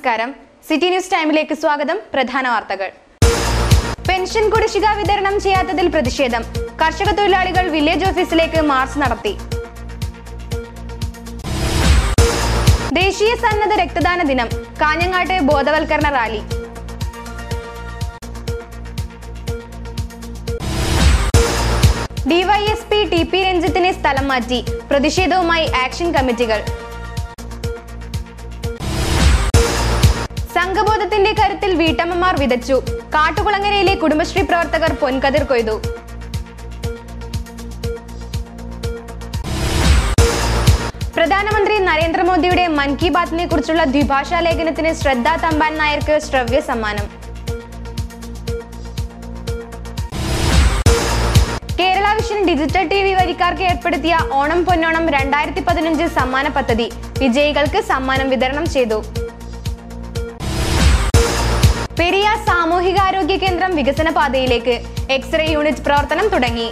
നമസ്കാരം. City news ടൈമിലേക്ക് സ്വാഗതം. പ്രധാന വാർത്തകൾ. പെൻഷൻ കുടിശ്ശിക വിതരണം ചെയ്യാത്തതിൽ പ്രതിഷേധം. കർഷക തൊഴിലാളികൾ വില്ലേജ് ഓഫീസിലേക്ക് മാർച്ച് നടത്തി. ദേശീയ സന്നദ്ധ രക്തദാന ദിനം. കാഞ്ഞങ്ങാട്ട് ബോധവൽക്കരണ റാലി. ഡിവൈഎസ്പി TP രഞ്ജിത്തിനെ സ്ഥലം മാറ്റി. പ്രതിഷേധവുമായി ആക്ഷൻ കമ്മിറ്റികൾ. സംഘബോധത്തിന്റെ കരുത്തിൽ വീട്ടമ്മമാർ വിതച്ചു. കാട്ടുകുളങ്ങരയിലെ കുടുംബശ്രീ പ്രവർത്തകർ പൊൻകതിർ കൊയ്തു. പ്രധാനമന്ത്രി നരേന്ദ്രമോദിയുടെ മൻ കി ബാത്തിനെ കുറിച്ചുള്ള ദ്വിഭാഷാ ലേഖനത്തിന് ശ്രദ്ധ തമ്പാൻ നായർക്ക് ശ്രവ്യ സമ്മാനം. കേരള വിഷൻ ഡിജിറ്റൽ TV വരിക്കാർക്ക് ഏർപ്പെടുത്തിയ ഓണം പൊന്നോണം 2015 സമ്മാന പദ്ധതി വിജയികൾക്ക് സമ്മാനം വിതരണം ചെയ്തു. പെരിയ സാമൂഹികാരോഗ്യ കേന്ദ്രം വികസന പാതയിലേക്ക്. എക്സ്റേ യൂണിറ്റ് പ്രവർത്തനം തുടങ്ങി.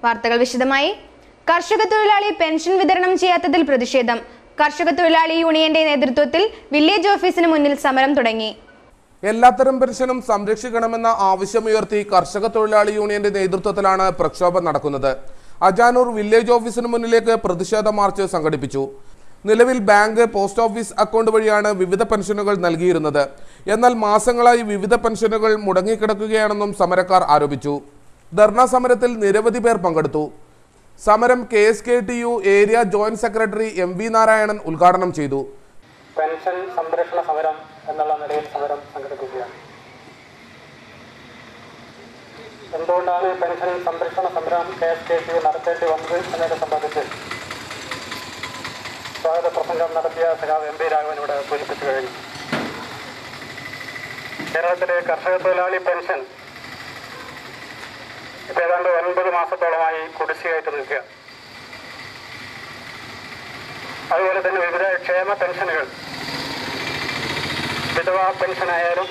വാർത്തകൾ വിശദമായി. കർഷക തൊഴിലാളി പെൻഷൻ വിതരണം ചെയ്യാത്തതിൽ പ്രതിഷേധം. കർഷക തൊഴിലാളി യൂണിയന്റെ നേതൃത്വത്തിൽ വില്ലേജ് ഓഫീസിന് മുന്നിൽ സമരം തുടങ്ങി. എല്ലാത്തരം പെൻഷനും സംരക്ഷിക്കണമെന്ന ആവശ്യമുയർത്തി കർഷക തൊഴിലാളി യൂണിയന്റെ നേതൃത്വത്തിലാണ് പ്രക്ഷോഭം നടക്കുന്നത്. അജാനൂർ വില്ലേജ് ഓഫീസിന് മുന്നിലേക്ക് പ്രതിഷേധ മാർച്ച് സംഘടിപ്പിച്ചു. നിലവിൽ ബാങ്ക്, പോസ്റ്റ് ഓഫീസ് അക്കൗണ്ട് വഴിയാണ് വിവിധ പെൻഷനുകൾ നൽകിയിരുന്നത്. എന്നാൽ മാസങ്ങളായി വിവിധ പെൻഷനുകൾ മുടങ്ങിക്കിടക്കുകയാണെന്നും സമരക്കാർ ആരോപിച്ചു. ധർണാ സമരത്തിൽ നിരവധി പേർ പങ്കെടുത്തു. സമരം KSKTU area joint secretary MV Narayanan ഉദ്ഘാടനം ചെയ്തു. പെൻഷൻ സംരക്ഷണ സമരം എന്നുള്ള നിലയിൽ സമരം സംഘടിപ്പിക്കുകയാണ്. എന്തുകൊണ്ടാണ് പെൻഷൻ സംരക്ഷണ സമരം KSKTU നടത്തേണ്ടി വന്നത് എന്നതിനെ സംബന്ധിച്ച് സ്വാഗത പ്രസംഗം നടത്തിയ സഖാവ് MV രാഘവൻ ഇവിടെ സൂചിപ്പിച്ചു കഴിഞ്ഞു. കേരളത്തിലെ കർഷക തൊഴിലാളി പെൻഷൻ ഇപ്പോൾ ഏതാണ്ട് 9 മാസത്തോളമായി കുടിശ്ശികയായിട്ട് നിൽക്കുക. അതുപോലെ തന്നെ വിവിധ ക്ഷേമ പെൻഷനുകൾ, വിധവാ പെൻഷനായാലും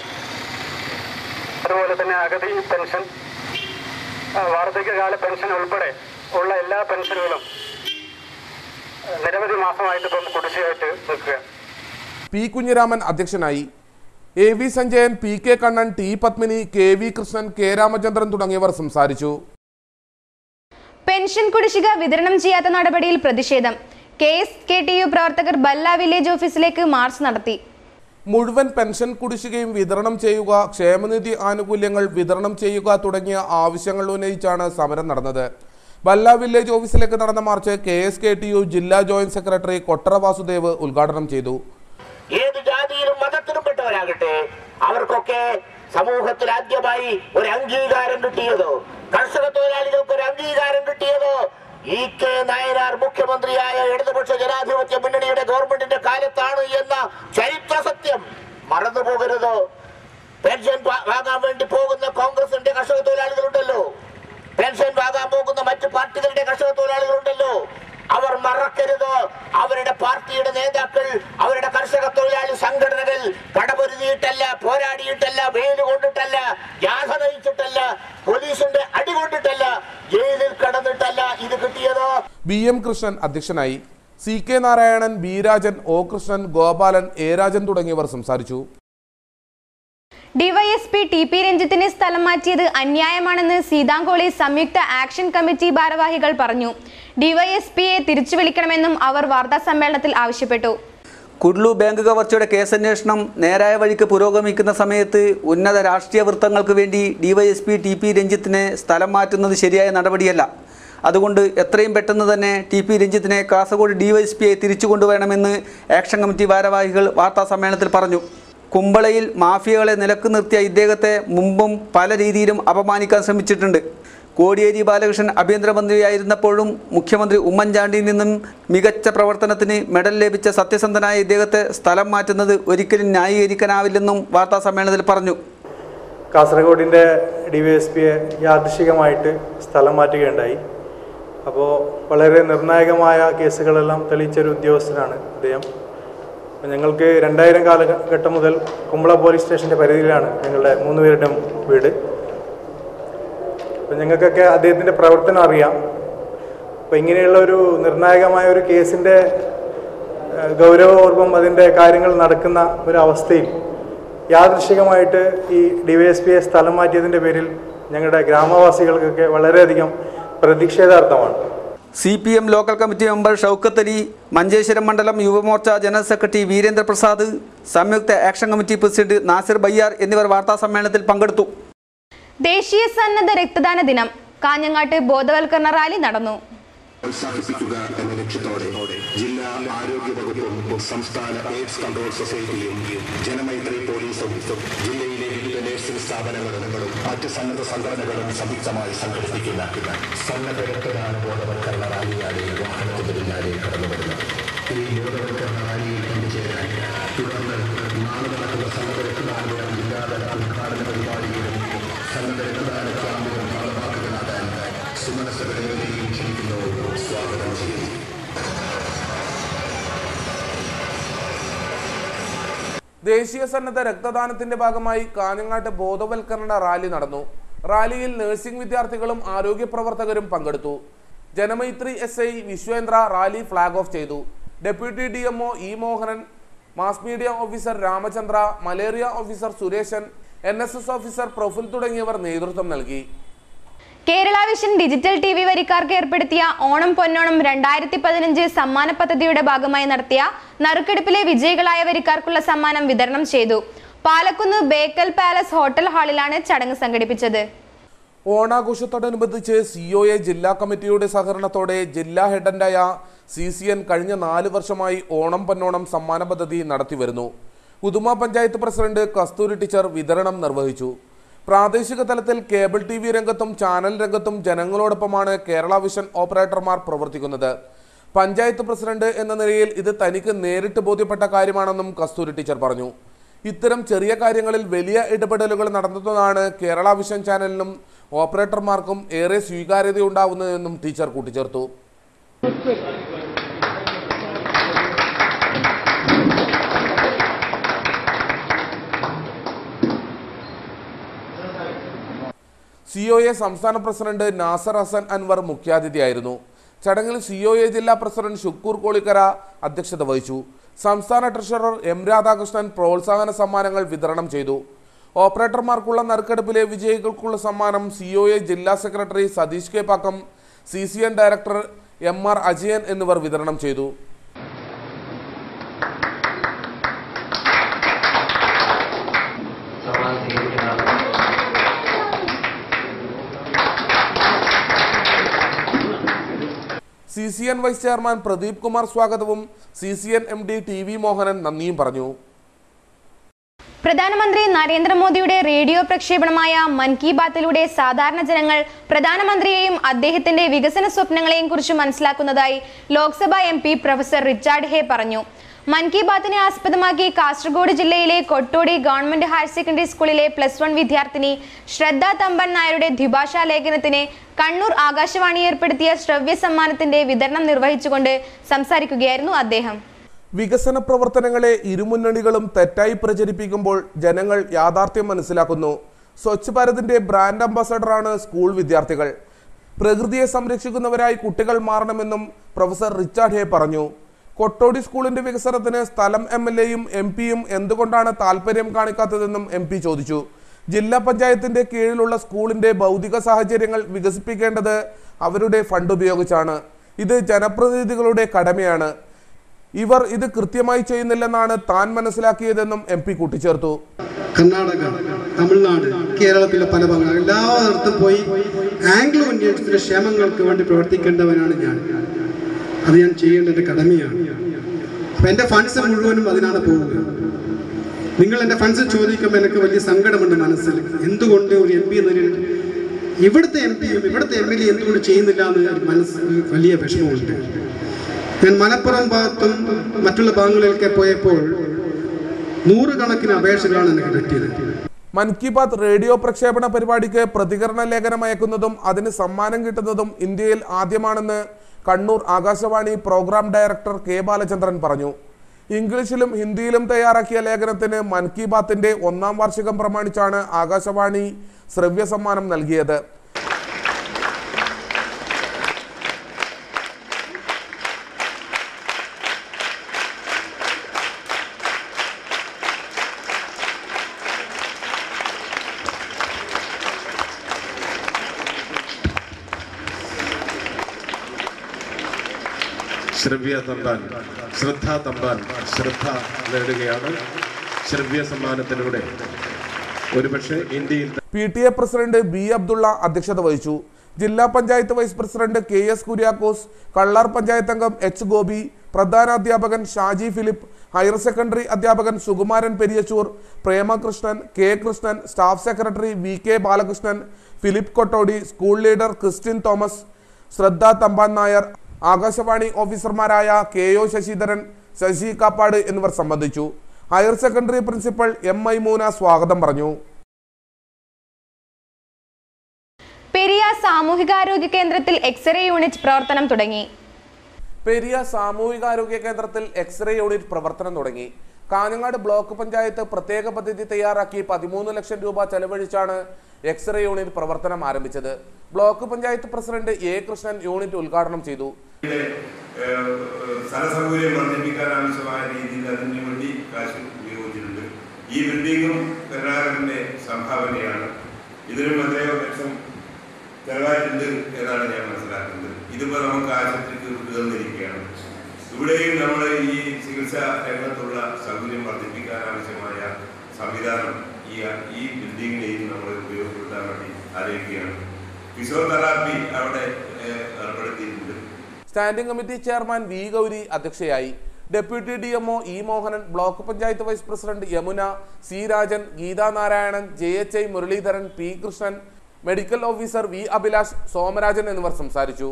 അതുപോലെ തന്നെ അഗതി പെൻഷൻ, വാർദ്ധക്യകാല പെൻഷൻ ഉൾപ്പെടെ ഉള്ള എല്ലാ പെൻഷനുകളും നിരവധി മാസമായിട്ട് ഇപ്പം കുടിശ്ശികയായിട്ട് നിൽക്കുക. P. കുഞ്ഞിരാമൻ അധ്യക്ഷനായി. AV Sanjayan, PK Kannan, T. Padmini, KV Krishnan, K. Ramachandran തുടങ്ങിയവർ സംസാരിച്ചു. പെൻഷൻ കുടിശ്ശിക വിതരണം ചെയ്യാത്ത നടപടിയിൽ പ്രതിഷേധം. KSKTU പ്രവർത്തകർ ബല്ല വില്ലേജ് ഓഫീസിലേക്ക് മാർച്ച് നടത്തി. മുഴുവൻ പെൻഷൻ കുടിശ്ശികയും വിതരണം ചെയ്യുക, ക്ഷേമനിധി ആനുകൂല്യങ്ങൾ വിതരണം ചെയ്യുക തുടങ്ങിയ ആവശ്യങ്ങൾ ഉന്നയിച്ചാണ് സമരം നടന്നത്. ബല്ല വില്ലേജ് ഓഫീസിലേക്ക് നടന്ന മാർച്ച് KSKTU ജില്ലാ ജോയിന്റ് സെക്രട്ടറി കൊട്ടറ വാസുദേവ് ഉദ്ഘാടനം ചെയ്തു. ഏത് ജാതിയിലും മതത്തിലും പെട്ടവരാകട്ടെ, അവർക്കൊക്കെ സമൂഹത്തിൽ ആദ്യമായി ഒരു അംഗീകാരം കിട്ടിയത്, കർഷക തൊഴിലാളികൾക്ക് ഒരു അംഗീകാരം കിട്ടിയത് EK നായനാർ മുഖ്യമന്ത്രിയായ ഇടതുപക്ഷ ജനാധിപത്യ മുന്നണിയുടെ ഗവൺമെന്റിന്റെ കാലത്താണ് എന്ന ചരിത്ര സത്യം മറന്നു പോകരുത്. പെൻഷൻ വാങ്ങാൻ വേണ്ടി പോകുന്ന കോൺഗ്രസിന്റെ കർഷക തൊഴിലാളികളുണ്ടല്ലോ, പെൻഷൻ വാങ്ങാൻ പോകുന്ന മറ്റു പാർട്ടികളുടെ കർഷക തൊഴിലാളികളുണ്ടല്ലോ, അവർ മറക്കരുത്. അവരുടെ പാർട്ടിയുടെ നേതാക്കൾ, അവരുടെ കർഷക തൊഴിലാളി സംഘടനകൾ പടപൊരുതിയിട്ടല്ല, പോരാടിയിട്ടല്ല, വെയിൽ കൊണ്ടിട്ടല്ല, ജാഥ നയിച്ചിട്ടല്ല, പോലീസിന്റെ അടി കൊണ്ടിട്ടല്ല, ജയിലിൽ കടന്നിട്ടല്ല ഇത് കിട്ടിയത്. BM കൃഷ്ണൻ അധ്യക്ഷനായി. CK Narayanan, B. Rajan, O. Krishnan, Gopalan, A. Rajan തുടങ്ങിയവർ സംസാരിച്ചു. ഡിവൈഎസ്പി TP രഞ്ജിത്തിനെ സ്ഥലം മാറ്റിയത് അന്യായമാണെന്ന് സീതാങ്കോളി സംയുക്ത ആക്ഷൻ കമ്മിറ്റി ഭാരവാഹികൾ പറഞ്ഞു. ഡിവൈഎസ്പിയെ തിരിച്ചു വിളിക്കണമെന്നും അവർ വാർത്താ സമ്മേളനത്തിൽ ആവശ്യപ്പെട്ടു. കുഡ്ലു ബാങ്ക് കവർച്ചയുടെ കേസന്വേഷണം നേരായ വഴിക്ക് പുരോഗമിക്കുന്ന സമയത്ത് ഉന്നത രാഷ്ട്രീയ വൃത്തങ്ങൾക്ക് വേണ്ടി ഡിവൈഎസ്പി TP രഞ്ജിത്തിനെ സ്ഥലം മാറ്റുന്നത് ശരിയായ നടപടിയല്ല. അതുകൊണ്ട് എത്രയും പെട്ടെന്ന് തന്നെ TP രഞ്ജിത്തിനെ കാസർഗോഡ് ഡിവൈഎസ്പിയെ തിരിച്ചു കൊണ്ടുവരണമെന്ന് ആക്ഷൻ കമ്മിറ്റി ഭാരവാഹികൾ വാർത്താ സമ്മേളനത്തിൽ പറഞ്ഞു. കുമ്പളയിൽ മാഫിയകളെ നിലക്ക് നിർത്തിയ ഇദ്ദേഹത്തെ മുമ്പും പല രീതിയിലും അപമാനിക്കാൻ ശ്രമിച്ചിട്ടുണ്ട്. കോടിയേരി ബാലകൃഷ്ണൻ ആഭ്യന്തരമന്ത്രിയായിരുന്നപ്പോഴും മുഖ്യമന്ത്രി ഉമ്മൻചാണ്ടിയിൽ നിന്നും മികച്ച പ്രവർത്തനത്തിന് മെഡൽ ലഭിച്ച സത്യസന്ധനായ ഇദ്ദേഹത്തെ സ്ഥലം മാറ്റുന്നത് ഒരിക്കലും ന്യായീകരിക്കാനാവില്ലെന്നും വാർത്താ സമ്മേളനത്തിൽ പറഞ്ഞു. കാസർഗോഡിൻ്റെ ഡിവൈഎസ്പിയെ യാദൃശികമായിട്ട് സ്ഥലം മാറ്റുകയുണ്ടായി. അപ്പോൾ വളരെ നിർണായകമായ കേസുകളെല്ലാം തെളിയിച്ചൊരു ഉദ്യോഗസ്ഥനാണ് അദ്ദേഹം. ഞങ്ങൾക്ക് 2000 കാലഘട്ടം മുതൽ കുമ്പള പോലീസ് സ്റ്റേഷൻ്റെ പരിധിയിലാണ് ഞങ്ങളുടെ 3 പേരുടെയും വീട്. അപ്പോൾ ഞങ്ങൾക്കൊക്കെ അദ്ദേഹത്തിൻ്റെ പ്രവർത്തനം അറിയാം. അപ്പോൾ ഇങ്ങനെയുള്ള ഒരു നിർണായകമായ ഒരു കേസിൻ്റെ ഗൗരവപൂർവ്വം അതിൻ്റെ കാര്യങ്ങൾ നടക്കുന്ന ഒരവസ്ഥയിൽ യാദൃശ്ചികമായിട്ട് ഈ DYSPയെ സ്ഥലം മാറ്റിയതിൻ്റെ പേരിൽ ഞങ്ങളുടെ ഗ്രാമവാസികൾക്കൊക്കെ വളരെയധികം പ്രതിഷേധാർത്ഥമാണ്. CPM local committee member Shoukath Ali, Manjeshwaram മണ്ഡലം യുവമോർച്ച ജനറൽ സെക്രട്ടറി വീരേന്ദ്ര പ്രസാദ്, സംയുക്ത ആക്ഷൻ കമ്മിറ്റി പ്രസിഡന്റ് നാസിർ ബയ്യാർ എന്നിവർ വാർത്താ സമ്മേളനത്തിൽ പങ്കെടുത്തു. ദേശീയ സന്നദ്ധ രക്തദാന ദിനം കാഞ്ഞങ്ങാട്ട് ബോധവൽക്കരണ റാലി നടന്നു. പ്രോത്സാഹിപ്പിക്കുക എന്ന ലക്ഷ്യത്തോടെ ജില്ലാ ആരോഗ്യ വകുപ്പും സംസ്ഥാന എയ്ഡ്സ് കൺട്രോൾ സൊസൈറ്റിയും ജനമൈത്രി പോലീസും ജില്ലയിലെ വിവിധ നഴ്സിംഗ് സ്ഥാപനങ്ങളും മറ്റ് സന്നദ്ധ സംഘടനകളും സംയുക്തമായി സംഘടിപ്പിക്കുന്ന സന്നദ്ധ രക്തദാന ബോധവൽക്കരണ റാലിയാണ് വാഹനത്തിന്റെ പിന്നാലെ കടന്നുവരുന്നത്. ഈ ബോധവൽക്കരണ റാലിയിൽ പങ്കുചേരാൻ തുടർന്ന് നാളെ നടക്കുന്ന സന്നദ്ധ രക്തദാന ദിനം ജില്ലാതല ഉദ്ഘാടന പരിപാടിയിലും സന്നദ്ധ രക്തദാന ക്യാമ്പിലും ഭാഗഭാക്കുകളാകാൻ സുമനസ്സുകളെയും ക്ഷണിക്കുന്നു. സ്വാഗതം ചെയ്യുന്നു. ദേശീയ സന്നദ്ധ രക്തദാനത്തിന്റെ ഭാഗമായി കാഞ്ഞങ്ങാട്ട് ബോധവൽക്കരണ റാലി നടന്നു. റാലിയിൽ നഴ്സിംഗ് വിദ്യാർത്ഥികളും ആരോഗ്യ പ്രവർത്തകരും പങ്കെടുത്തു. Janamaithri SI Vishwendra rally flag off ചെയ്തു. Deputy DMO E Mohanan, mass media officer Ramachandra, malaria officer Sureshan, NSS officer Praful തുടങ്ങിയവർ നേതൃത്വം നൽകി. കേരള വിഷൻ ഡിജിറ്റൽ TV വരിക്കാർക്ക് ഏർപ്പെടുത്തിയ ഓണം പൊന്നോണം 2015 സമ്മാന പദ്ധതിയുടെ ഭാഗമായി നടത്തിയ നറുക്കെടുപ്പിലെ വിജയികളായ വരിക്കാർക്കുള്ള സമ്മാനം വിതരണം ചെയ്തു. പാലക്കുന്ന് ബേക്കൽ പാലസ് ഹോട്ടൽ ഹാളിലാണ് ചടങ്ങ് സംഘടിപ്പിച്ചത്. ഓണാഘോഷത്തോടനുബന്ധിച്ച് COA ജില്ലാ കമ്മിറ്റിയുടെ സഹകരണത്തോടെ ജില്ലാ ഹെഡന്റായ CCN കഴിഞ്ഞ 4 വർഷമായി ഓണം പൊന്നോണം സമ്മാന പദ്ധതി നടത്തിവരുന്നു. ഉദുമ പഞ്ചായത്ത് പ്രസിഡന്റ് കസ്തൂരി ടീച്ചർ വിതരണം നിർവഹിച്ചു. പ്രാദേശിക തലത്തിൽ കേബിൾ TV രംഗത്തും ചാനൽ രംഗത്തും ജനങ്ങളോടൊപ്പമാണ് കേരള വിഷൻ ഓപ്പറേറ്റർമാർ പ്രവർത്തിക്കുന്നത്. പഞ്ചായത്ത് പ്രസിഡന്റ് എന്ന നിലയിൽ ഇത് തനിക്ക് നേരിട്ട് ബോധ്യപ്പെട്ട കാര്യമാണെന്നും കസ്തൂരി ടീച്ചർ പറഞ്ഞു. ഇത്തരം ചെറിയ കാര്യങ്ങളിൽ വലിയ ഇടപെടലുകൾ നടത്തുന്നതാണ് കേരള വിഷൻ ചാനലിനും ഓപ്പറേറ്റർമാർക്കും ഏറെ സ്വീകാര്യതയുണ്ടാവുന്നതെന്നും ടീച്ചർ കൂട്ടിച്ചേർത്തു. COA സംസ്ഥാന പ്രസിഡന്റ് നാസർ ഹസൻ അൻവർ മുഖ്യാതിഥിയായിരുന്നു. ചടങ്ങിൽ COA ജില്ലാ പ്രസിഡന്റ് ഷുക്കൂർ കോളിക്കര അധ്യക്ഷത വഹിച്ചു. സംസ്ഥാന ട്രഷറർ M രാധാകൃഷ്ണൻ പ്രോത്സാഹന സമ്മാനങ്ങൾ വിതരണം ചെയ്തു. ഓപ്പറേറ്റർമാർക്കുള്ള നറുക്കെടുപ്പിലെ വിജയികൾക്കുള്ള സമ്മാനം COA ജില്ലാ secretary Satheesh K Pakkam, CCN director MR Ajayan എന്നിവർ വിതരണം ചെയ്തു. CCN vice chairman Pradeep Kumar സ്വാഗതവും CCN MD TV മോഹനൻ നന്ദിയും പറഞ്ഞു. പ്രധാനമന്ത്രി നരേന്ദ്രമോദിയുടെ റേഡിയോ പ്രക്ഷേപണമായ മൻ കി ബാത്തിലൂടെ സാധാരണ ജനങ്ങൾ പ്രധാനമന്ത്രിയെയും അദ്ദേഹത്തിന്റെ വികസന സ്വപ്നങ്ങളെയും കുറിച്ച് മനസ്സിലാക്കുന്നതായി ലോക്സഭാ MP പ്രൊഫസർ റിച്ചാർഡ് ഹേ പറഞ്ഞു. മൻ കി ബാത്തിനെ ആസ്പദമാക്കി കാസർഗോഡ് ജില്ലയിലെ കൊട്ടോടി ഗവൺമെന്റ് ഹയർ സെക്കൻഡറി സ്കൂളിലെ +1 വിദ്യാർത്ഥിനി ശ്രദ്ധ തമ്പൻ നായരുടെ ദ്വിഭാഷാ ലേഖനത്തിന് കണ്ണൂർ ആകാശവാണി ഏർപ്പെടുത്തിയ ശ്രവ്യ സമ്മാനത്തിന്റെ വിതരണം നിർവഹിച്ചുകൊണ്ട് സംസാരിക്കുകയായിരുന്നു അദ്ദേഹം. വികസന പ്രവർത്തനങ്ങളെ ഇരുമുന്നണികളും തെറ്റായി പ്രചരിപ്പിക്കുമ്പോൾ ജനങ്ങൾ യാഥാർത്ഥ്യം മനസ്സിലാക്കുന്നു. സ്വച്ഛ് ഭാരതിന്റെ ബ്രാൻഡ് അംബാസഡറാണ് സ്കൂൾ വിദ്യാർത്ഥികൾ. പ്രകൃതിയെ സംരക്ഷിക്കുന്നവരായി കുട്ടികൾ മാറണമെന്നും പ്രൊഫസർ റിച്ചാർഡ് ഹേ പറഞ്ഞു. കൊട്ടോടി സ്കൂളിന്റെ വികസനത്തിന് സ്ഥലം MLAയും MP-യും എന്തുകൊണ്ടാണ് താല്പര്യം കാണിക്കാത്തതെന്നും MP ചോദിച്ചു. ജില്ലാ പഞ്ചായത്തിന്റെ കീഴിലുള്ള സ്കൂളിന്റെ ഭൗതിക സാഹചര്യങ്ങൾ വികസിപ്പിക്കേണ്ടത് അവരുടെ ഫണ്ട് ഉപയോഗിച്ചാണ്. ഇത് ജനപ്രതിനിധികളുടെ കടമയാണ്. ഇവർ ഇത് കൃത്യമായി ചെയ്യുന്നില്ലെന്നാണ് താൻ മനസ്സിലാക്കിയതെന്നും MP കൂട്ടിച്ചേർത്തു. കർണാടക, തമിഴ്നാട്, കേരളത്തിലെ പല ഭാഗങ്ങൾ എല്ലായിടത്തും പോയി ആംഗ്ലോ ഇന്ത്യൻസിന്റെ ക്ഷേമങ്ങൾക്ക് വേണ്ടി പ്രവർത്തിക്കേണ്ടവനാണ് ഞാൻ. അത് ഞാൻ ചെയ്യേണ്ട എൻ്റെ കടമയാണ്. അപ്പം എൻ്റെ ഫണ്ട്സ് മുഴുവനും അതിനാണ് പോവുക. നിങ്ങൾ എൻ്റെ ഫണ്ട്സ് ചോദിക്കുമ്പോൾ എനിക്ക് വലിയ സങ്കടമുണ്ട് മനസ്സിൽ. എന്തുകൊണ്ട് ഒരു MP എന്നൊരു ഇവിടുത്തെ MP-യും ഇവിടുത്തെ MLA എന്തുകൊണ്ട് ചെയ്യുന്നില്ല എന്ന് മനസ്സിൽ വലിയ വിഷമമുണ്ട്. ഞാൻ മലപ്പുറം ഭാഗത്തും മറ്റുള്ള ഭാഗങ്ങളിലൊക്കെ പോയപ്പോൾ 100 കണക്കിന് അപേക്ഷകളാണ് എനിക്ക് കിട്ടിയത്. മൻ കി ബാത്ത് റേഡിയോ പ്രക്ഷേപണ പരിപാടിക്ക് പ്രതികരണ ലേഖനം അയക്കുന്നതും അതിന് സമ്മാനം കിട്ടുന്നതും ഇന്ത്യയിൽ ആദ്യമാണെന്ന് Kannur Akashvani programme director K Balachandran പറഞ്ഞു. ഇംഗ്ലീഷിലും ഹിന്ദിയിലും തയ്യാറാക്കിയ ലേഖനത്തിന് മൻ കി ബാത്തിന്റെ 1ാം വാർഷികം പ്രമാണിച്ചാണ് ആകാശവാണി ശ്രവ്യ സമ്മാനം നൽകിയത്. ശ്രവ്യ തമ്പാൻ ശ്രദ്ധ നേടുകയാണ്. ശ്രവ്യ സമ്മാനത്തിലൂടെ ഒരുപക്ഷെ ഇന്ത്യയിൽ PTA പ്രസിഡന്റ് B. അബ്ദുള്ള അധ്യക്ഷത വഹിച്ചു. ജില്ലാ panchayat vice president KS Kuriakose, Kallar panchayat അംഗം H. ഗോപി, പ്രധാനാധ്യാപകൻ ഷാജി ഫിലിപ്പ്, ഹയർ സെക്കൻഡറി അധ്യാപകൻ Sukumaran Periyachur, Premakrishnan, K. Krishnan, staff secretary VK Balakrishnan, Philip Kottodi, school leader Christian Thomas, Shraddha Thampan Nair, Akashvani ഓഫീസർമാരായ KO ശശിധരൻ, ശശി കാപ്പാട് എന്നിവർ സംബന്ധിച്ചു. Higher secondary principal M. Maimoona സ്വാഗതം പറഞ്ഞു. പെരിയ സാമൂഹികാരോഗ്യ കേന്ദ്രത്തിൽ എക്സ്റേ യൂണിറ്റ് പ്രവർത്തനം തുടങ്ങി. പെരിയ സാമൂഹികാരോഗ്യ കേന്ദ്രത്തിൽ എക്സ്റേ യൂണിറ്റ് പ്രവർത്തനം തുടങ്ങി. കാഞ്ഞങ്ങാട് ബ്ലോക്ക് പഞ്ചായത്ത് പ്രത്യേക പദ്ധതി തയ്യാറാക്കി 13 ലക്ഷം രൂപ ചെലവഴിച്ചാണ് എക്സ്റേ യൂണിറ്റ് പ്രവർത്തനം ആരംഭിച്ചത്. Block panchayat president A. Krishnan unit ഉദ്ഘാടനം ചെയ്തു. സ്ഥലസൗകര്യം വർദ്ധിപ്പിക്കാൻ ആവശ്യമായ രീതിയിൽ അതിനു വേണ്ടി കാശ് ഉപയോഗിച്ചിട്ടുണ്ട്. ഈ ബിൽഡിങ്ങും കരുണാകരന്റെ സംഭാവനയാണ്. ഇതിനും എത്രയോ ലക്ഷം ചെലവായിട്ടുണ്ട് എന്നാണ് ഞാൻ മനസ്സിലാക്കുന്നത്. ഇതിപ്പോൾ നമുക്ക് ആശുപത്രിക്ക് വിട്ടുതന്നിരിക്കുകയാണ്. ഇവിടെയും നമ്മൾ ഈ ചികിത്സാ രംഗത്തുള്ള സൗകര്യം വർദ്ധിപ്പിക്കാൻ ആവശ്യമായ സംവിധാനം ഈ ബിൽഡിങ്ങിനെയും നമ്മൾ ഉപയോഗപ്പെടുത്താൻ വേണ്ടി ആലോചിക്കുകയാണ്. ഫിസിയോതെറാപ്പി അവിടെ ഏർപ്പെടുത്തിയിട്ടുണ്ട്. Standing committee chairman V. Gauri അധ്യക്ഷയായി. Deputy DMO E. Mohanan, block panchayat vice president Yamuna, C. Rajan, Geetha Narayanan, JHI Muraleedharan, P. Krishnan, medical officer V. Abhilash, Somarajan എന്നിവർ സംസാരിച്ചു.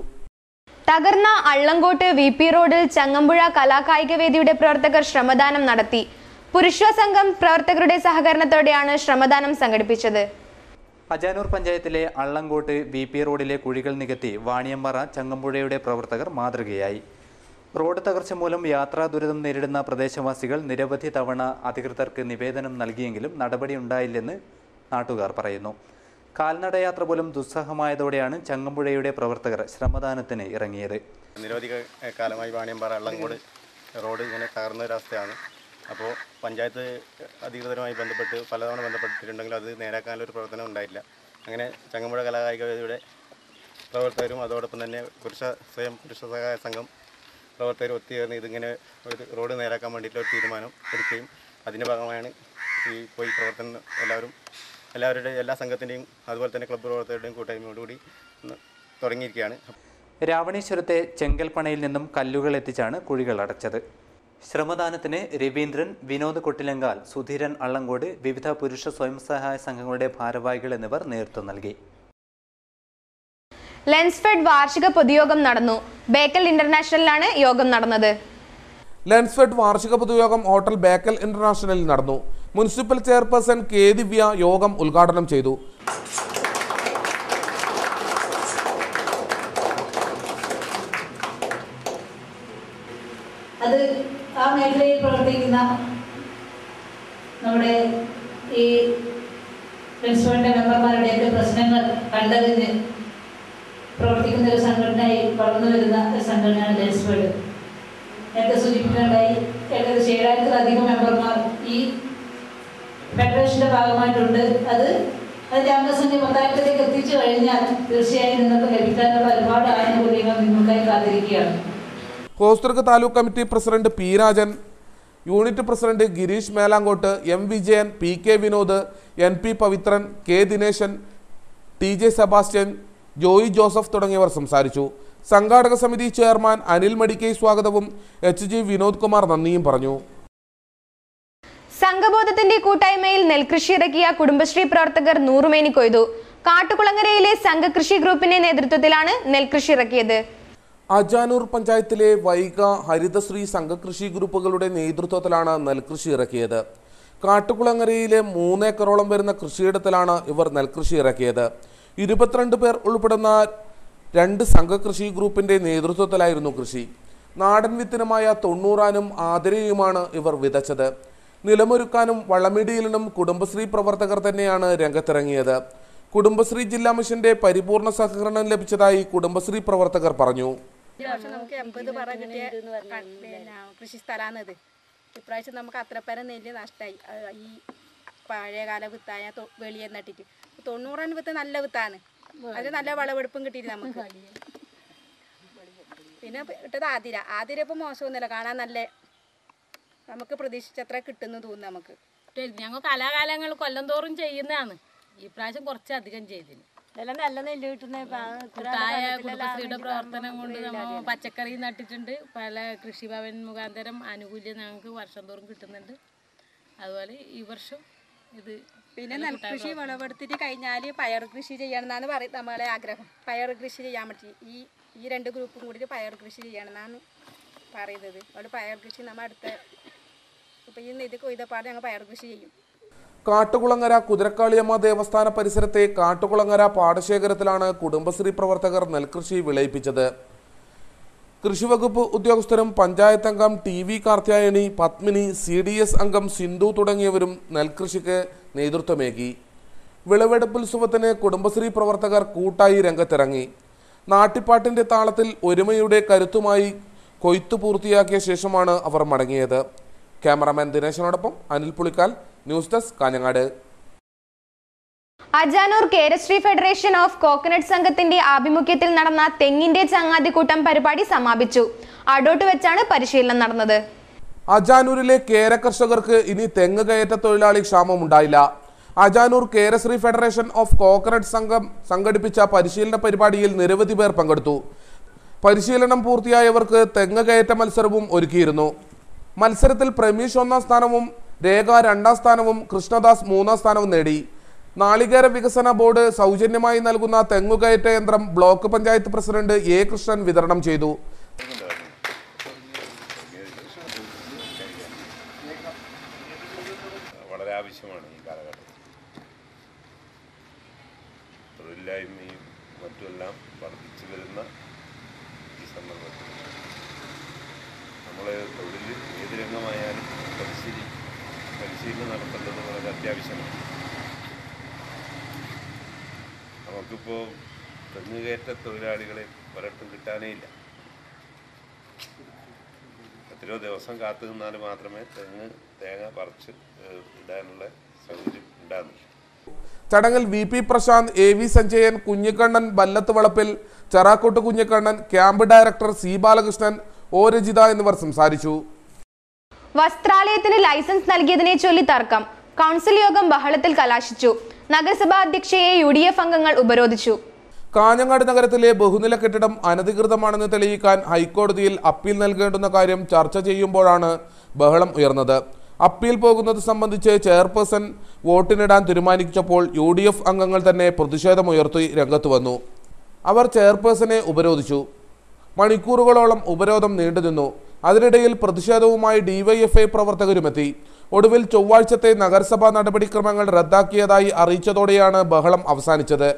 തകർന്ന അള്ളങ്കോട്ട് VP റോഡിൽ ചങ്ങമ്പുഴ കലാകായിക വേദിയുടെ പ്രവർത്തകർ ശ്രമദാനം നടത്തി. പുരുഷ സംഘം പ്രവർത്തകരുടെ സഹകരണത്തോടെയാണ് ശ്രമദാനം സംഘടിപ്പിച്ചത്. അജാനൂർ പഞ്ചായത്തിലെ അള്ളങ്കോട്ട് VP റോഡിലെ കുഴികൾ നികത്തി വാണിയമ്പാറ ചങ്ങമ്പുഴയുടെ പ്രവർത്തകർ മാതൃകയായി. റോഡ് തകർച്ച മൂലം യാത്രാ ദുരിതം നേരിടുന്ന പ്രദേശവാസികൾ നിരവധി തവണ അധികൃതർക്ക് നിവേദനം നൽകിയെങ്കിലും നടപടിയുണ്ടായില്ലെന്ന് നാട്ടുകാർ പറയുന്നു. കാൽനടയാത്ര പോലും ദുസ്സഹമായതോടെയാണ് ചങ്ങമ്പുഴയുടെ പ്രവർത്തകർ ശ്രമദാനത്തിന് ഇറങ്ങിയത്. നിരവധി കാലമായി വാണിയമ്പാറ അള്ളങ്കോട് റോഡ് ഇങ്ങനെ തകർന്നൊരവസ്ഥയാണ്. അപ്പോൾ പഞ്ചായത്ത് അധികൃതരുമായി ബന്ധപ്പെട്ട് പലതവണ ബന്ധപ്പെട്ടിട്ടുണ്ടെങ്കിലും അത് നേരാക്കാനൊരു പ്രവർത്തനം ഉണ്ടായില്ല. അങ്ങനെ ചങ്ങമ്പുഴ കലാകായിക വേദിയുടെ പ്രവർത്തകരും അതോടൊപ്പം തന്നെ പുരുഷ സഹായ സംഘം പ്രവർത്തകരും ഒത്തുചേർന്ന് ഇതിങ്ങനെ ഒരു റോഡ് നേരാക്കാൻ വേണ്ടിയിട്ടുള്ള ഒരു തീരുമാനം എടുക്കുകയും അതിൻ്റെ ഭാഗമായാണ് ഈ പ്രവർത്തനം എല്ലാ സംഘത്തിൻ്റെയും അതുപോലെ തന്നെ ക്ലബ്ബ് പ്രവർത്തകരുടെയും കൂട്ടായ്മയോടുകൂടി തുടങ്ങിയിരിക്കുകയാണ്. രാവണീശ്വരത്തെ ചെങ്കൽപ്പണയിൽ നിന്നും കല്ലുകൾ എത്തിച്ചാണ് കുഴികൾ അടച്ചത്. ശ്രമദാനത്തിന് രവീന്ദ്രൻ, വിനോദ് കൊട്ടിലങ്കാൽ, സുധീരൻ അള്ളങ്കോട്, വിവിധ പുരുഷ സ്വയം സഹായ സംഘങ്ങളുടെ ഭാരവാഹികൾ എന്നിവർ നേതൃത്വം നൽകി. ലെൻസ്ഫെഡ് വാർഷിക പൊതുയോഗം നടന്നു. ബേക്കൽ ഇന്റർനാഷണലിലാണ് യോഗം നടന്നത്. ലെൻസ്ഫെഡ് വാർഷിക പൊതുയോഗം ഹോട്ടൽ ബേക്കൽ ഇന്റർനാഷണലിൽ നടന്നു. Municipal chairperson K. ദിവ്യ യോഗം ഉദ്ഘാടനം ചെയ്തു. അത് ആ മേഖലയിൽ പ്രവർത്തിക്കുന്ന നമ്മുടെ ഈ ലെൻസ്ഫെഡിന്റെ മെമ്പർമാരുടെയൊക്കെ പ്രശ്നങ്ങൾ കണ്ടതിന് പ്രവർത്തിക്കുന്ന ഒരു സംഘടനയായി വളർന്നു വരുന്ന ഒരു സംഘടനയാണ് ലെൻസ്ഫെഡ്. നേരത്തെ സൂചിപ്പിക്കേണ്ടായി ഏകദേശം 7000-ലധികം മെമ്പർമാർ ഈ ഫെഡറേഷന്റെ ഭാഗമായിട്ടുണ്ട്. അതിന്റെ അംഗസംഖ്യ 10,000-ലേക്ക് എത്തിച്ചു കഴിഞ്ഞാൽ തീർച്ചയായും നിങ്ങൾക്ക് ലഭിക്കാനുള്ള ഒരുപാട് ആനുകൂല്യങ്ങൾ നിങ്ങൾക്കായി കാത്തിരിക്കുകയാണ്. Hosdurg taluk committee president P. Rajan, unit president Girish Melankot, M. Vijayan, PK Vinod, NP Pavithran, K. Dineshan, TJ Sebastian, Joy Joseph തുടങ്ങിയവർ സംസാരിച്ചു. സംഘാടക സമിതി ചെയർമാൻ അനിൽ മടിക്കൈ സ്വാഗതവും HG വിനോദ് കുമാർ നന്ദിയും പറഞ്ഞു. സംഘബോധത്തിന്റെ കൂട്ടായ്മയിൽ നെൽകൃഷി ഇറക്കിയ കുടുംബശ്രീ പ്രവർത്തകർ നൂറുമേനി കൊയ്തു. കാട്ടുകുളങ്ങരയിലെ സംഘകൃഷി ഗ്രൂപ്പിന്റെ നേതൃത്വത്തിലാണ് നെൽകൃഷി ഇറക്കിയത്. അജാനൂർ പഞ്ചായത്തിലെ വൈഗ, ഹരിതശ്രീ സംഘകൃഷി ഗ്രൂപ്പുകളുടെ നേതൃത്വത്തിലാണ് നെൽകൃഷി ഇറക്കിയത്. കാട്ടുകുളങ്ങരയിലെ 3 ഏക്കറോളം വരുന്ന കൃഷിയിടത്തിലാണ് ഇവർ നെൽകൃഷി ഇറക്കിയത്. 22 പേർ ഉൾപ്പെടുന്ന 2 സംഘകൃഷി ഗ്രൂപ്പിന്റെ നേതൃത്വത്തിലായിരുന്നു കൃഷി. നാടൻ വിത്തിനമായ 90 ആതിരയുമാണ് ഇവർ വിതച്ചത്. നിലമൊരുക്കാനും വളമിടിയിലിനും കുടുംബശ്രീ പ്രവർത്തകർ തന്നെയാണ് രംഗത്തിറങ്ങിയത്. കുടുംബശ്രീ ജില്ലാ മിഷന്റെ പരിപൂർണ സഹകരണം ലഭിച്ചതായി കുടുംബശ്രീ പ്രവർത്തകർ പറഞ്ഞു. നമുക്ക് 80 പറ കിട്ടിയ കൃഷി സ്ഥലമാണിത്. ഇപ്രാവശ്യം നമുക്ക് അത്ര പേരെ നെല്ല് നഷ്ടമായി. ഈ പഴയകാല വിത്തായ വെളിയെ നട്ടിട്ട് 90 വിത്ത് നല്ല വിത്താണ്. അത് നല്ല വിളവെടുപ്പും കിട്ടിയില്ല നമുക്ക്. പിന്നെ ഇട്ടത് ആതിര ഇപ്പോൾ മോശമൊന്നുമില്ല, കാണാൻ നല്ല നമുക്ക് പ്രതീക്ഷിച്ചത്ര കിട്ടുന്നു തോന്നുന്നു. നമുക്ക് ഞങ്ങൾ കലാകാലങ്ങൾ കൊല്ലം തോറും ചെയ്യുന്നതാണ്, ഈ പ്രാവശ്യം കുറച്ചധികം ചെയ്തിന്. ഇതെല്ലാം നല്ല നെല്ല് കിട്ടുന്ന കൂട്ടായ കുടുംബശ്രീയുടെ പ്രവർത്തനം കൊണ്ട് നമ്മൾ പച്ചക്കറി നട്ടിട്ടുണ്ട്. പല കൃഷിഭവൻ മുഖാന്തരം ആനുകൂല്യം ഞങ്ങൾക്ക് വർഷം തോറും കിട്ടുന്നുണ്ട്. അതുപോലെ ഈ വർഷം ഇത് പിന്നെ നെൽകൃഷി വിളവെടുത്തിട്ട് കഴിഞ്ഞാൽ പയർ കൃഷി ചെയ്യണമെന്നാണ് നമ്മളെ ആഗ്രഹം. പയർ കൃഷി ചെയ്യാൻ പറ്റി ഈ രണ്ട് ഗ്രൂപ്പും കൂടി പയർ കൃഷി ചെയ്യണമെന്നാണ് പറയുന്നത്. അവിടെ പയർ കൃഷി നമ്മൾ അടുത്ത ഇപ്പം ഈ ഇത് കൊയ്തപ്പാട് ഞങ്ങൾ പയർ കൃഷി ചെയ്യും. കാട്ടുകുളങ്ങര കുതിരക്കാളിയമ്മ ദേവസ്ഥാന പരിസരത്തെ കാട്ടുകുളങ്ങര പാടശേഖരത്തിലാണ് കുടുംബശ്രീ പ്രവർത്തകർ നെൽകൃഷി വിളയിപ്പിച്ചത്. കൃഷിവകുപ്പ് ഉദ്യോഗസ്ഥരും പഞ്ചായത്ത് അംഗം TV കാർത്യായനി, പത്മിനി, CDS അംഗം സിന്ധു തുടങ്ങിയവരും നെൽകൃഷിക്ക് നേതൃത്വമേകി. വിളവെടുപ്പുത്സവത്തിന് കുടുംബശ്രീ പ്രവർത്തകർ കൂട്ടായി രംഗത്തിറങ്ങി. നാട്ടിപ്പാട്ടിന്റെ താളത്തിൽ ഒരുമയുടെ കരുത്തുമായി കൊയ്ത്തു പൂർത്തിയാക്കിയ ശേഷമാണ് അവർ മടങ്ങിയത്. ക്യാമറാമാൻ ദിനേശനോടൊപ്പം Anil Pulikkal, news desk, Kanhangad. Ajanur Kerasree federation of coconut സംഘത്തിന്റെ ആഭിമുഖ്യത്തിൽ നടന്ന തെങ്ങിന്റെ ചങ്ങാതിക്കൂട്ടം പരിപാടി സമാപിച്ചു. അടോട്ട് വെച്ചാണ് പരിശീലനം നടന്നത്. അജാനൂരിലെ കേര കർഷകർക്ക് ഇനി തെങ്ങ് കയറ്റ തൊഴിലാളി ക്ഷാമമുണ്ടായില്ല. Ajanur Kerasree federation of coconut സംഘം സംഘടിപ്പിച്ച പരിശീലന പരിപാടിയിൽ നിരവധി പേർ പങ്കെടുത്തു. പരിശീലനം പൂർത്തിയായവർക്ക് തെങ്ങ് കയറ്റ മത്സരവും ഒരുക്കിയിരുന്നു. മത്സരത്തിൽ പ്രമീഷ് 1ാം സ്ഥാനവും രേഖ 2ാം സ്ഥാനവും കൃഷ്ണദാസ് 3ാം സ്ഥാനവും നേടി. നാളികേര വികസന ബോർഡ് സൗജന്യമായി നൽകുന്ന തെങ്ങുകയറ്റ യന്ത്രം block panchayat president A. Krishnan വിതരണം ചെയ്തു. വളരെ ആവശ്യമാണ് ഈ കാലഘട്ടത്തിൽ. തൊഴിലില്ലായ്മയും മറ്റുമെല്ലാം വർദ്ധിച്ചു വരുന്ന ഈ സന്ദർഭത്തിൽ നമ്മൾ തൊഴിൽ ഏത് രംഗമായാലും പരിശീലനം നടത്തേണ്ടത് വളരെ അത്യാവശ്യമാണ്. നമുക്കിപ്പോൾ തെങ്ങുകയറ്റ തൊഴിലാളികളെ പലർക്കും കിട്ടാനേ ഇല്ല. എത്രയോ ദിവസം കാത്തു നിന്നാൽ മാത്രമേ തേങ്ങ പറിച്ച് ഇടാനുള്ള സൗകര്യം ഉണ്ടാകുന്നു. ചടങ്ങിൽ VP Prashant, AV Sanjayan, Kunhikannan, Ballath Valappil, Cherakkot Kunhikannan, camp director C. Balakrishnan, O. Rajitha എന്നിവർ സംസാരിച്ചു. വസ്ത്രാലയത്തിന് ലൈസൻസ് നൽകിയതിനെ ചൊല്ലി തർക്കം. കൗൺസിൽ യോഗം ബഹളത്തിൽ കലാശിച്ചു. നഗരസഭാ അധ്യക്ഷയെ UDF അംഗങ്ങൾ ഉപരോധിച്ചു. കാഞ്ഞങ്ങാട് നഗരത്തിലെ ബഹുനില കെട്ടിടം അനധികൃതമാണെന്ന് തെളിയിക്കാൻ ഹൈക്കോടതിയിൽ അപ്പീൽ നൽകേണ്ടുന്ന കാര്യം ചർച്ച ചെയ്യുമ്പോഴാണ് ബഹളം ഉയർന്നത്. അപ്പീൽ പോകുന്നത് സംബന്ധിച്ച് ചെയർപേഴ്സൺ വോട്ടിനിടാൻ തീരുമാനിച്ചപ്പോൾ UDF അംഗങ്ങൾ തന്നെ പ്രതിഷേധമുയർത്തി രംഗത്ത് വന്നു. അവർ ചെയർപേഴ്സണെ ഉപരോധിച്ചു. മണിക്കൂറുകളോളം ഉപരോധം നീണ്ടുനിന്നു. അതിനിടയിൽ പ്രതിഷേധവുമായി DYFI പ്രവർത്തകരുമെത്തി. ഒടുവിൽ ചൊവ്വാഴ്ചത്തെ നഗരസഭാ നടപടിക്രമങ്ങൾ റദ്ദാക്കിയതായി അറിയിച്ചതോടെയാണ് ബഹളം അവസാനിച്ചത്.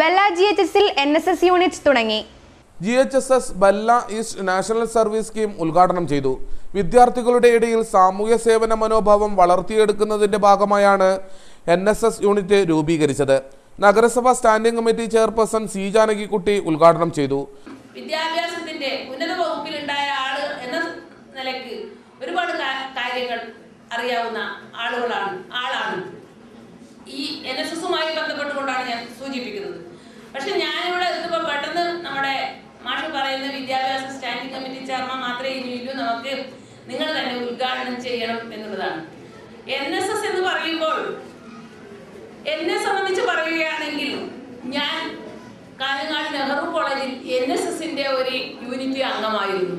ബെല്ല GHSൽ NSS യൂണിറ്റ് തുടങ്ങി. GHSS Bella east national service scheme ഉദ്ഘാടനം ചെയ്തു. വിദ്യാർത്ഥികളുടെ ഇടയിൽ സാമൂഹ്യ സേവന മനോഭാവം വളർത്തിയെടുക്കുന്നതിന്റെ ഭാഗമായാണ് NSS യൂണിറ്റ് രൂപീകരിച്ചത്. നഗരസഭാ സ്റ്റാൻഡിംഗ് കമ്മിറ്റി ചെയർപേഴ്സൺ C. ജാനകിക്കുട്ടി ഉദ്ഘാടനം ചെയ്തു. വിദ്യാഭ്യാസത്തിന്റെ ഉന്നത വകുപ്പിലുണ്ടായ എന്ന നിലയ്ക്ക് ഒരുപാട് കാര്യങ്ങൾ അറിയാവുന്ന ആളാണ് ഈ NSSുമായി ബന്ധപ്പെട്ടുകൊണ്ടാണ് ഞാൻ സൂചിപ്പിക്കുന്നത്. പക്ഷെ ഞാനിവിടെ ഇതിപ്പോൾ പെട്ടെന്ന് നമ്മുടെ മാഷ് പറയുന്ന വിദ്യാഭ്യാസ സ്റ്റാൻഡിംഗ് കമ്മിറ്റി ചെയർമാൻ മാത്രമേ ഇനിയുള്ളൂ, നമുക്ക് നിങ്ങൾ തന്നെ ഉദ്ഘാടനം ചെയ്യണം എന്നുള്ളതാണ്. NSS എന്ന് പറയുമ്പോൾ എന്നെ സംബന്ധിച്ച് പറയുകയാണെങ്കിൽ ഞാൻ കാഞ്ഞങ്ങാട് നെഹ്റു കോളേജിൽ NSSന്റെ ഒരു യൂണിറ്റ് അംഗമായിരുന്നു.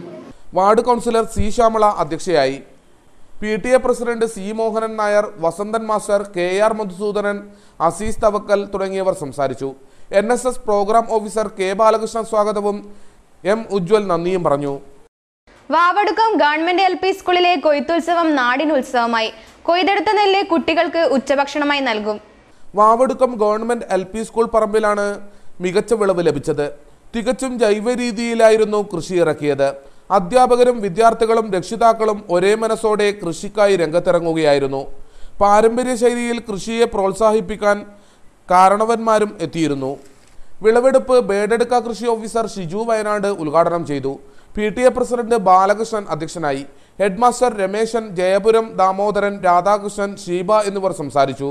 Ward councillor C. ശ്യാമള അധ്യക്ഷയായി. PTA president C. Mohanan Nair, Vasanthan master, KR Madhusoodanan, Aziz Thavakkal തുടങ്ങിയവർ സംസാരിച്ചു. NSS programme officer K. Balakrishnan സ്വാഗതവും M. ഉജ്വൽ നന്ദിയും പറഞ്ഞു. വാവടുക്കം ഗവൺമെന്റ് LP സ്കൂളിലെ കൊയ്ത്തുത്സവം നാടിനുത്സവമായി. കൊയ്തെടുത്ത നെല്ല് കുട്ടികൾക്ക് ഉച്ചഭക്ഷണമായി നൽകും. വാവടുക്കം ഗവൺമെന്റ് LP സ്കൂൾ പറമ്പിലാണ് മികച്ച വിളവ് ലഭിച്ചത്. തികച്ചും ജൈവ രീതിയിലായിരുന്നു കൃഷി ഇറക്കിയത്. അധ്യാപകരും വിദ്യാർത്ഥികളും രക്ഷിതാക്കളും ഒരേ മനസ്സോടെ കൃഷിക്കായി രംഗത്തിറങ്ങുകയായിരുന്നു. പാരമ്പര്യ ശൈലിയിൽ കൃഷിയെ പ്രോത്സാഹിപ്പിക്കാൻ കാരണവന്മാരും എത്തിയിരുന്നു. വിളവെടുപ്പ് ബേഡെടുക്ക കൃഷി ഓഫീസർ ഷിജു വയനാട് ഉദ്ഘാടനം ചെയ്തു. PTA പ്രസിഡന്റ് ബാലകൃഷ്ണൻ അധ്യക്ഷനായി. ഹെഡ്മാസ്റ്റർ രമേശൻ, ജയപുരം ദാമോദരൻ, രാധാകൃഷ്ണൻ, ഷീബ എന്നിവർ സംസാരിച്ചു.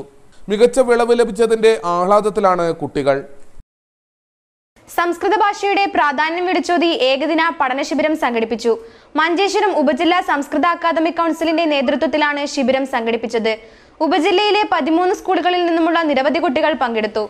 മികച്ച വിളവ് ലഭിച്ചതിന്റെ ആഹ്ലാദത്തിലാണ് കുട്ടികൾ. സംസ്കൃത ഭാഷയുടെ പ്രാധാന്യം വിളിച്ചോതി ഏകദിന പഠന ശിബിരം സംഘടിപ്പിച്ചു. മഞ്ചേശ്വരം ഉപജില്ലാ സംസ്കൃത അക്കാദമിക് കൗൺസിലിന്റെ നേതൃത്വത്തിലാണ് ശിബിരം സംഘടിപ്പിച്ചത്. ഉപജില്ലയിലെ 13 സ്കൂളുകളിൽ നിന്നുമുള്ള നിരവധി കുട്ടികൾ പങ്കെടുത്തു.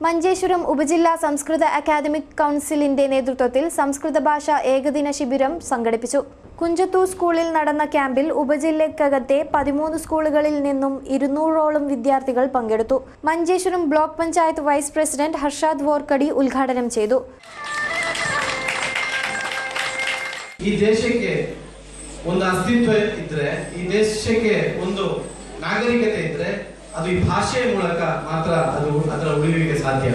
മഞ്ചേശ്വരം ഉപജില്ലാ സംസ്കൃത അക്കാദമിക് കൗൺസിലിന്റെ നേതൃത്വത്തിൽ സംസ്കൃത ഭാഷ ഏകദിന ശിബിരം സംഘടിപ്പിച്ചു. കുഞ്ചത്തൂർ സ്കൂളിൽ നടന്ന ക്യാമ്പിൽ ഉപജില്ലക്കകത്തെ 13 സ്കൂളുകളിൽ നിന്നും 200ഓളം വിദ്യാർത്ഥികൾ പങ്കെടുത്തു. Manjeshwaram block panchayat vice president Harshad Vorkady ಉದ್ಘಾಟನೆ ചെയ്തു. ಈ ದೇಶಕ್ಕೆ ಒಂದು ಅಸ್ತಿತ್ವ ಇದ್ರೆ, ಈ ದೇಶಕ್ಕೆ ಒಂದು ನಾಗರಿಕತೆ ಇದ್ರೆ ಅದು ಈ ಭಾಷೆಯ ಮೂಲಕ ಮಾತ್ರ ಅದು ಅದರ ಉಳಿವಿಗೆ ಸಾಧ್ಯ.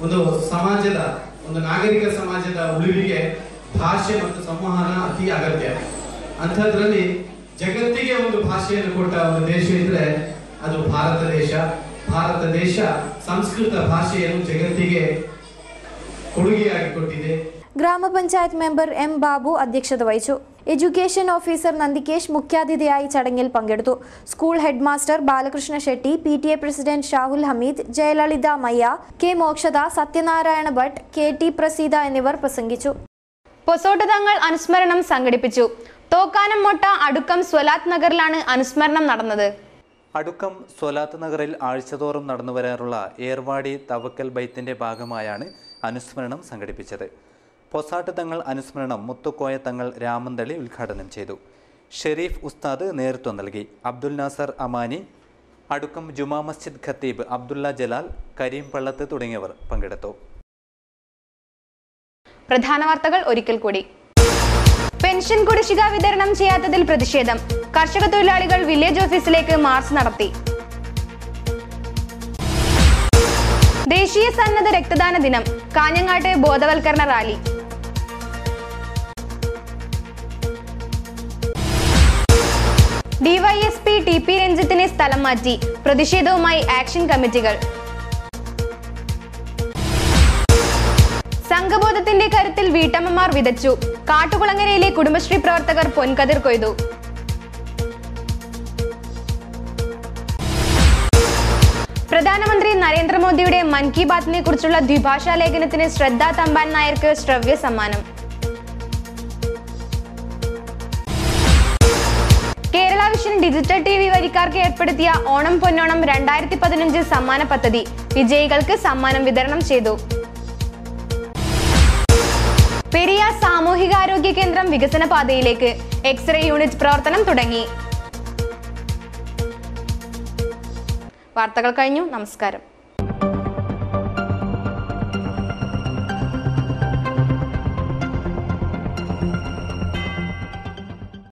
ಒಂದು ಸಮಾಜದ, ಒಂದು ನಾಗರಿಕ ಸಮಾಜದ ಉಳಿವಿಗೆ ಭಾಷೆ ಮತ್ತು ಸಂವಹನ ಅತಿ ಅಗತ್ಯ. ಅಂಥದ್ರಲ್ಲಿ ಜಗತ್ತಿಗೆ ಒಂದು ಭಾಷೆಯನ್ನು ಕೊಟ್ಟ ಒಂದು ದೇಶ ಇದ್ರೆ ಅದು ಭಾರತ ದೇಶ. ಭಾರತ ದೇಶ ಸಂಸ್ಕೃತ ಭಾಷೆಯನ್ನು ಜಗತ್ತಿಗೆ ಕೊಡುಗೆಯಾಗಿ ಕೊಟ್ಟಿದೆ. ಗ್ರಾಮ ಪಂಚಾಯತ್ ಮೆಂಬರ್ ಎಂ ബാബു അധ്യക്ഷത വഹിച്ചു. എഡ്യൂക്കേഷൻ ഓഫീസർ നന്ദികേഷ് മുഖ്യാതിഥിയായി ചടങ്ങിൽ പങ്കെടുത്തു. School head master Balakrishna Shetty, PTA president Shahul Hameed, Jayalalitha Mayya, K Mokshatha, Sathyanarayana Bhat, KT Praseetha എന്നിവർ പ്രസംഗിച്ചു. പൊസോട്ട് തങ്ങൾ അനുസ്മരണം സംഘടിപ്പിച്ചു. തോക്കാനം മൊട്ട അടുക്കം സ്വലാത്ത് നഗറിലാണ് അനുസ്മരണം നടന്നത്. അടുക്കം സ്വലാത്ത് നഗറിൽ ആഴ്ചതോറും നടന്നു വരാറുള്ള ഏർവാടി തവക്കൽ ബൈത്തിന്റെ ഭാഗമായാണ് അനുസ്മരണം സംഘടിപ്പിച്ചത്. പൊസാട്ട് തങ്ങൾ അനുസ്മരണം മുത്തുക്കോയ തങ്ങൾ രാമന്തളി ഉദ്ഘാടനം ചെയ്തു. ഷെരീഫ് ഉസ്താദ് നേതൃത്വം നൽകി. അബ്ദുൽ നാസർ അമാനി, അടുക്കം ജുമാ മസ്ജിദ് ഖത്തീബ് അബ്ദുള്ള ജലാൽ, കരീം പള്ളത്ത് തുടങ്ങിയവർ പങ്കെടുത്തു. പ്രധാന വാർത്തകൾ ഒരിക്കൽ കൂടി. പെൻഷൻ കുടിശ്ശിക വിതരണം ചെയ്യാത്തതിൽ പ്രതിഷേധം. കർഷക തൊഴിലാളികൾ വില്ലേജ് ഓഫീസിലേക്ക് മാർച്ച് നടത്തി. ദേശീയ സന്നദ്ധ രക്തദാന ദിനം. കാഞ്ഞങ്ങാട്ട് ബോധവൽക്കരണ റാലി. DYSP TP രഞ്ജിത്തിനെ സ്ഥലം മാറ്റി. പ്രതിഷേധവുമായി ആക്ഷൻ കമ്മിറ്റികൾ. സംഘബോധത്തിന്റെ കരുത്തിൽ വീട്ടമ്മമാർ വിതച്ചു. കാട്ടുകുളങ്ങരയിലെ കുടുംബശ്രീ പ്രവർത്തകർ പൊൻകതിർ കൊയ്തു. പ്രധാനമന്ത്രി നരേന്ദ്രമോദിയുടെ മൻ കി ബാത്തിനെ കുറിച്ചുള്ള ദ്വിഭാഷാ ലേഖനത്തിന് ശ്രദ്ധ തമ്പാൻ നായർക്ക് ശ്രവ്യ സമ്മാനം. കേരള വിഷൻ ഡിജിറ്റൽ TV വരിക്കാർക്ക് ഏർപ്പെടുത്തിയ ഓണം പൊന്നോണം 2015 സമ്മാന പദ്ധതി വിജയികൾക്ക് സമ്മാനം വിതരണം ചെയ്തു. പെരിയ സാമൂഹികാരോഗ്യ കേന്ദ്രം വികസന പാതയിലേക്ക്. എക്സ്റേ യൂണിറ്റ് പ്രവർത്തനം തുടങ്ങി. വാർത്തകൾ കഴിഞ്ഞു. നമസ്കാരം.